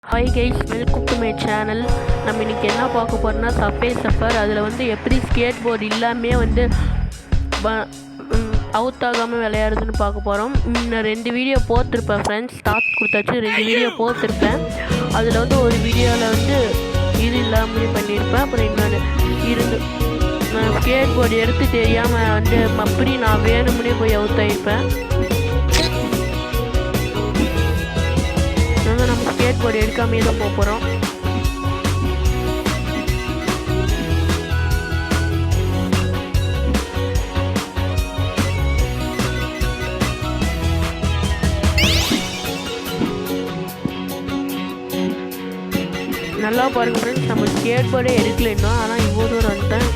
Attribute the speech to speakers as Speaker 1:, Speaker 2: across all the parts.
Speaker 1: Hi guys, welcome to my channel. நம்ம இன்றைக்கி என்ன பார்க்க போகிறோம்னா சப்வே சஃபர். அதில் எப்படி ஸ்கேட் போர்டு இல்லாமல் அவுத்தாகாமல் விளையாடுதுன்னு பார்க்க போகிறோம். நான் 2 வீடியோ போட்டிருப்பேன் ஃப்ரெண்ட்ஸ். ஸ்டார்ட் கொடுத்தாச்சு 2 வீடியோ போட்டிருப்பேன். அதில் ஒரு வீடியோவில் இது இல்லாமல் பண்ணியிருப்பேன். அப்புறம் இன்னொன்று நான் ஸ்கேட் போர்டு எடுத்து தெரியாமல் அப்படி நான் வேணும்னே போய் அவுத்தாயிருப்பேன். நம்ம ஸ்கேட் போர்டு எடுக்காமே தான் போகிறோம். நல்லா பாருங்க ஃப்ரெண்ட்ஸ், நம்ம ஸ்கேட் போர்டே எடுக்கலைன்னா ஆனால் இவ்வளோ தூரம் வந்துட்டேன்.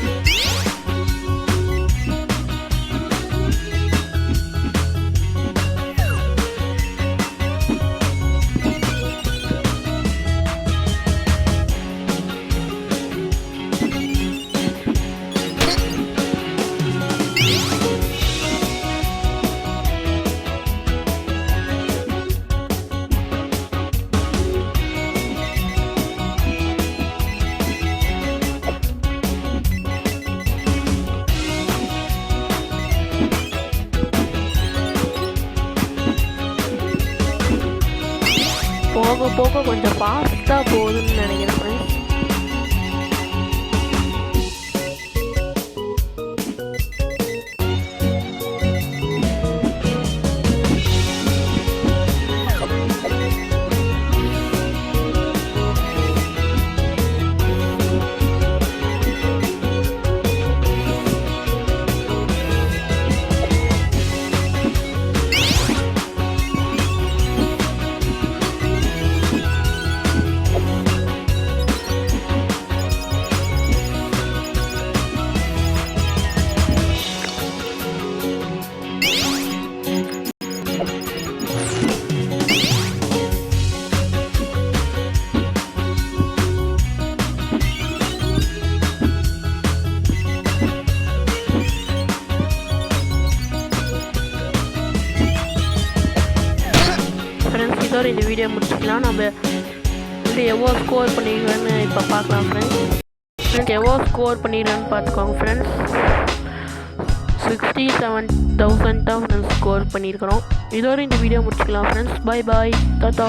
Speaker 1: போக போக கொஞ்சம் ஃபாஸ்ட்டாக போகுதுன்னு நினைக்கிறேன் ஃப்ரெண்ட்ஸ். இதோட இந்த வீடியோ முடிச்சுக்கலாம். நம்ம எவ்வளோ ஸ்கோர் பண்ணிடுவேன்னு இப்போ பார்க்கலாம் ஃப்ரெண்ட்ஸ். எவ்வளோ ஸ்கோர் பண்ணிடுறேன்னு பார்த்துக்கோங்க ஃப்ரெண்ட்ஸ். 67,000 தான் ஸ்கோர் பண்ணியிருக்கிறோம். இதோட இந்த வீடியோ முடிச்சுக்கலாம் ஃப்ரெண்ட்ஸ். பாய் பாய், டாடா.